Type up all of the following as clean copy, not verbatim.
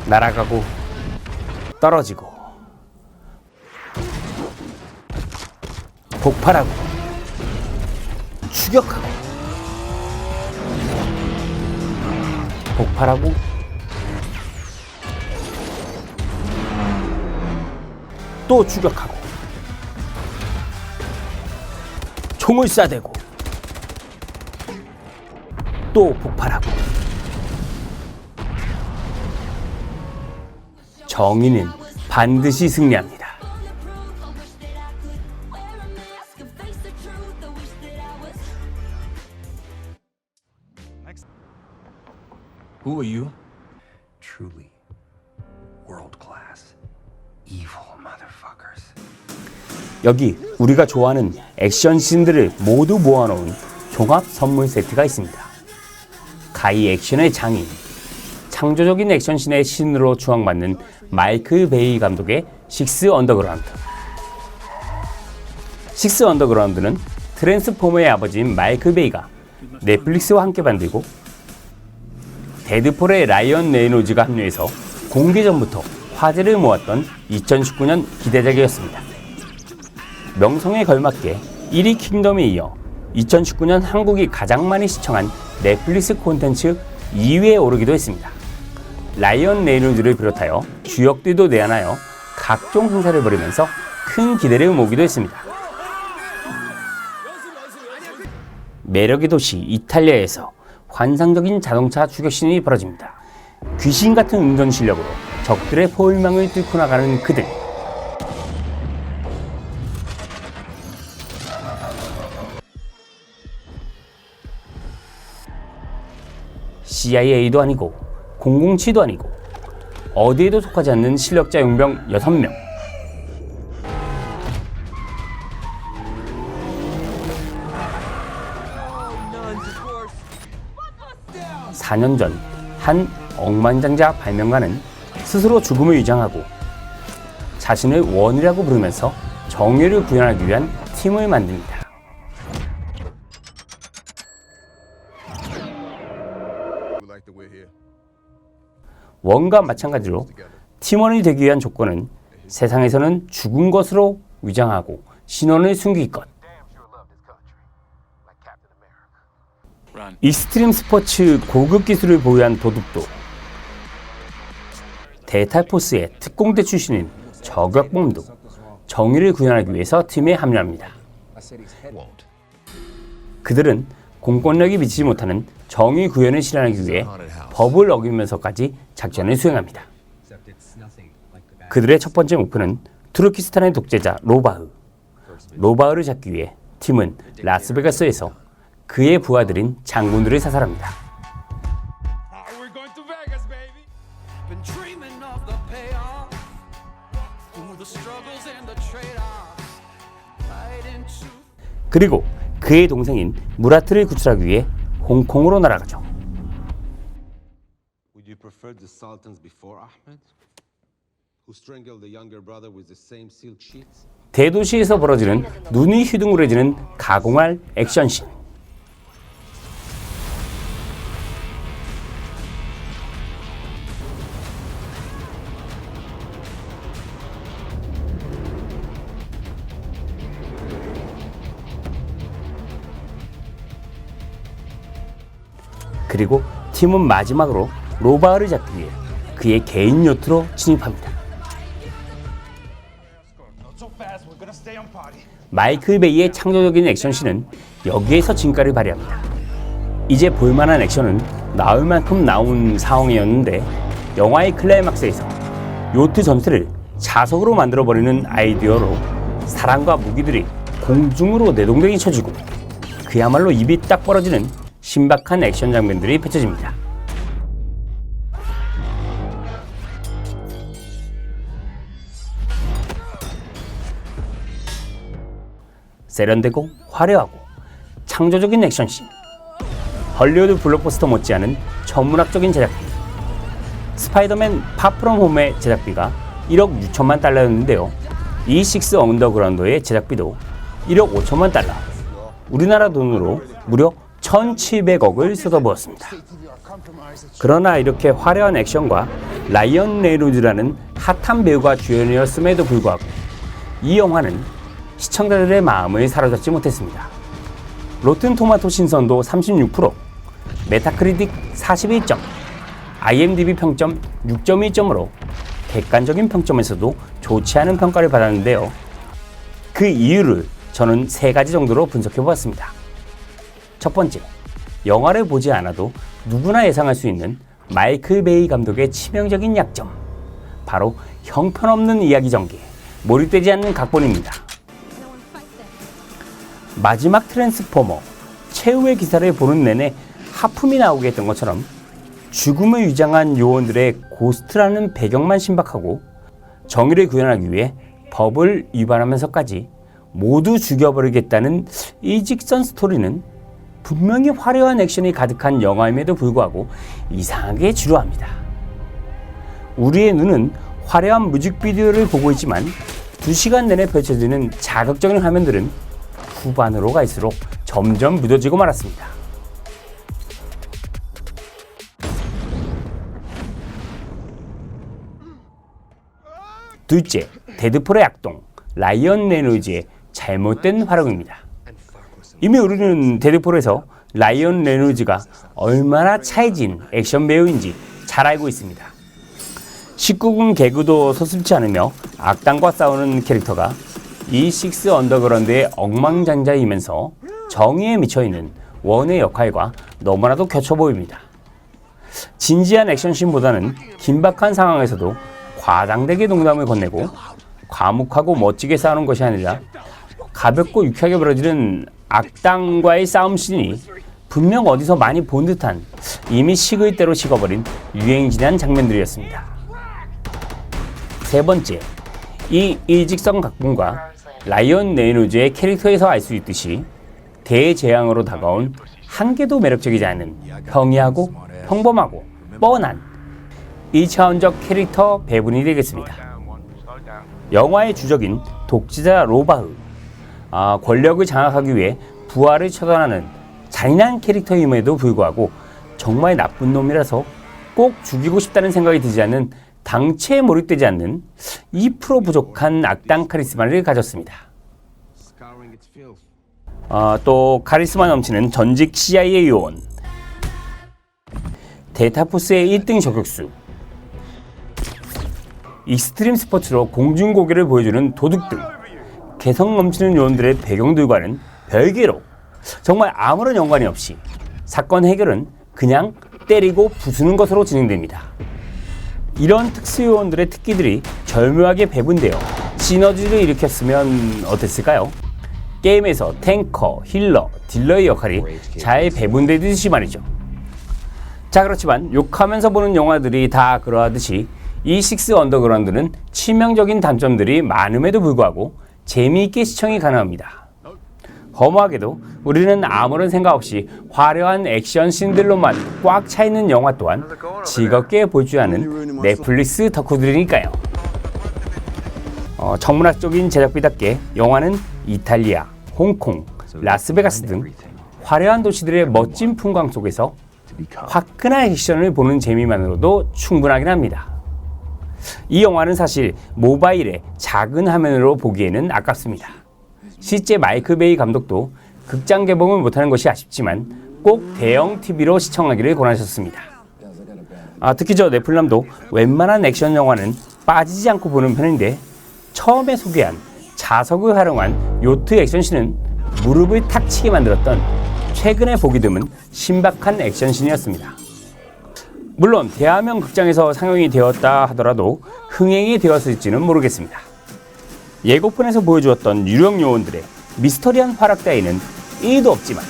날아가고 떨어지고 폭발하고 추격하고 폭발하고 또 추격하고 총을 쏴대고 또 폭발하고 정의는 반드시 승리합니다. Who are you? Truly world class evil motherfuckers. 여기 우리가 좋아하는 액션 씬들을 모두 모아놓은 종합 선물 세트가 있습니다. 가히 액션의 장인, 창조적인 액션씬의 신으로 추앙받는 마이클 베이 감독의 식스 언더그라운드. 식스 언더그라운드는 트랜스포머의 아버지인 마이클 베이가 넷플릭스와 함께 만들고 데드폴의 라이언 레이놀즈가 합류해서 공개 전부터 화제를 모았던 2019년 기대작이었습니다. 명성에 걸맞게 1위 킹덤에 이어 2019년 한국이 가장 많이 시청한 넷플릭스 콘텐츠 2위에 오르기도 했습니다. 라이언 레이놀즈를 비롯하여 주역들도 내한하여 각종 행사를 벌이면서 큰 기대를 모으기도 했습니다. 매력의 도시 이탈리아에서 환상적인 자동차 추격신이 벌어집니다. 귀신 같은 운전 실력으로 적들의 포위망을 뚫고 나가는 그들. CIA도 아니고 007도 아니고 어디에도 속하지 않는 실력자 용병 6명. (4) 년 전 한 억만장자 발명가는 스스로 죽음을 위장하고 자신을 원이라고 부르면서 정의를 구현하기 위한 팀을 만듭니다. 원과 마찬가지로 팀원이 되기 위한 조건은 세상에서는 죽은 것으로 위장하고 신원을 숨길 것. 익스트림 스포츠 고급 기술을 보유한 도둑도 데이탈포스의 특공대 출신인 저격범도 정의를 구현하기 위해서 팀에 합류합니다. 그들은 공권력이 미치지 못하는 정의 구현을 실현하기 위해 법을 어기면서까지 작전을 수행합니다. 그들의 첫 번째 목표는 투르키스탄의 독재자 로바흐. 로바흐를 잡기 위해 팀은 라스베가스에서 그의 부하들인 장군들을 사살합니다. 그리고 그의 동생인 무라트를 구출하기 위해 홍콩으로 날아가죠. 대도시에서 벌어지는 눈이 휘둥그레지는 가공할 액션씬. 그리고 팀은 마지막으로 로바흐를 잡기 위해 그의 개인 요트로 진입합니다. 마이클 베이의 창조적인 액션씬은 여기에서 진가를 발휘합니다. 이제 볼만한 액션은 나올 만큼 나온 상황이었는데 영화의 클라이막스에서 요트 전체를 자석으로 만들어버리는 아이디어로 사람과 무기들이 공중으로 내동댕이 쳐지고 그야말로 입이 딱 벌어지는 신박한 액션 장면들이 펼쳐집니다. 세련되고 화려하고 창조적인 액션씬. 헐리우드 블록버스터 못지않은 천문학적인 제작비. 스파이더맨 파프롬 홈의 제작비가 1억 6천만 달러였는데요. 이 식스 언더그라운드의 제작비도 1억 5천만 달러. 우리나라 돈으로 무려 1,700억을 쏟아부었습니다. 그러나 이렇게 화려한 액션과 라이언 레이놀즈라는 핫한 배우가 주연이었음에도 불구하고 이 영화는 시청자들의 마음을 사로잡지 못했습니다. 로튼 토마토 신선도 36%, 메타크리틱 41점, IMDb 평점 6.1점으로 객관적인 평점에서도 좋지 않은 평가를 받았는데요. 그 이유를 저는 3가지 정도로 분석해 보았습니다. 첫 번째, 영화를 보지 않아도 누구나 예상할 수 있는 마이클 베이 감독의 치명적인 약점, 바로 형편없는 이야기 전개, 몰입되지 않는 각본입니다. 마지막 트랜스포머, 최후의 기사를 보는 내내 하품이 나오게 했던 것처럼 죽음을 위장한 요원들의 고스트라는 배경만 신박하고 정의를 구현하기 위해 법을 위반하면서까지 모두 죽여버리겠다는 일직선 스토리는 분명히 화려한 액션이 가득한 영화임에도 불구하고 이상하게 지루합니다. 우리의 눈은 화려한 뮤직비디오를 보고 있지만 2시간 내내 펼쳐지는 자극적인 화면들은 후반으로 갈수록 점점 무뎌지고 말았습니다. 둘째, 데드풀의 악동, 라이언 레놀즈의 잘못된 활용입니다. 이미 우리는 데드풀에서 라이언 레놀즈가 얼마나 차이진 액션 배우인지 잘 알고 있습니다. 19금 개그도 서슴지 않으며 악당과 싸우는 캐릭터가 E6 언더그라운드의 억망장자이면서 정의에 미쳐있는 원의 역할과 너무나도 겹쳐 보입니다. 진지한 액션씬보다는 긴박한 상황에서도 과장되게 농담을 건네고 과묵하고 멋지게 싸우는 것이 아니라 가볍고 유쾌하게 벌어지는 악당과의 싸움씬이 분명 어디서 많이 본 듯한 이미 식을 대로 식어버린 유행진한 장면들이었습니다. 세 번째, 이 일직선 각본과 라이언 레이놀즈의 캐릭터에서 알 수 있듯이 대재앙으로 다가온 한 개도 매력적이지 않은 평이하고 평범하고 뻔한 1차원적 캐릭터 배분이 되겠습니다. 영화의 주적인 독재자 로바흐, 권력을 장악하기 위해 부하를 처단하는 잔인한 캐릭터임에도 불구하고 정말 나쁜 놈이라서 꼭 죽이고 싶다는 생각이 들지 않는 당체에 몰입되지 않는 2% 부족한 악당 카리스마를 가졌습니다. 또 카리스마 넘치는 전직 CIA 요원, 델타포스의 1등 저격수, 익스트림 스포츠로 공중고개를 보여주는 도둑 등 개성 넘치는 요원들의 배경들과는 별개로 정말 아무런 연관이 없이 사건 해결은 그냥 때리고 부수는 것으로 진행됩니다. 이런 특수요원들의 특기들이 절묘하게 배분되어 시너지를 일으켰으면 어땠을까요? 게임에서 탱커, 힐러, 딜러의 역할이 잘 배분되듯이 말이죠. 자, 그렇지만 욕하면서 보는 영화들이 다 그러하듯이 E6 언더그라운드는 치명적인 단점들이 많음에도 불구하고 재미있게 시청이 가능합니다. 허무하게도 우리는 아무런 생각 없이 화려한 액션 씬들로만 꽉 차있는 영화 또한 즐겁게 볼 줄 아는 넷플릭스 덕후들이니까요. 천문학적인 제작비답게 영화는 이탈리아, 홍콩, 라스베가스 등 화려한 도시들의 멋진 풍광 속에서 화끈한 액션을 보는 재미만으로도 충분하긴 합니다. 이 영화는 사실 모바일의 작은 화면으로 보기에는 아깝습니다. 실제 마이클 베이 감독도 극장 개봉을 못하는 것이 아쉽지만 꼭 대형 TV로 시청하기를 권하셨습니다. 특히 저 네플람도 웬만한 액션 영화는 빠지지 않고 보는 편인데 처음에 소개한 자석을 활용한 요트 액션씬은 무릎을 탁 치게 만들었던 최근에 보기 드문 신박한 액션씬이었습니다. 물론 대화명 극장에서 상영이 되었다 하더라도 흥행이 되었을지는 모르겠습니다. 예고편에서 보여주었던 유령 요원들의 미스터리한 활약 따위는 1도 없지만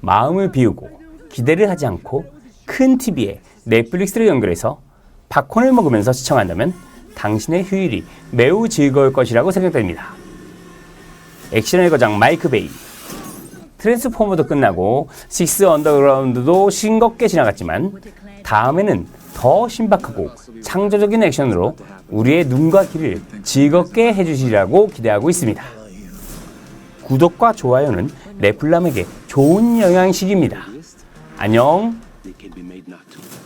마음을 비우고 기대를 하지 않고 큰 TV에 넷플릭스를 연결해서 팝콘을 먹으면서 시청한다면 당신의 휴일이 매우 즐거울 것이라고 생각됩니다. 액션의 거장 마이클 베이, 트랜스포머도 끝나고 6 언더그라운드도 싱겁게 지나갔지만 다음에는 더 신박하고 창조적인 액션으로 우리의 눈과 귀를 즐겁게 해주시리라고 기대하고 있습니다. 구독과 좋아요는 네플람에게 좋은 영양식입니다. 안녕. They can be made not to.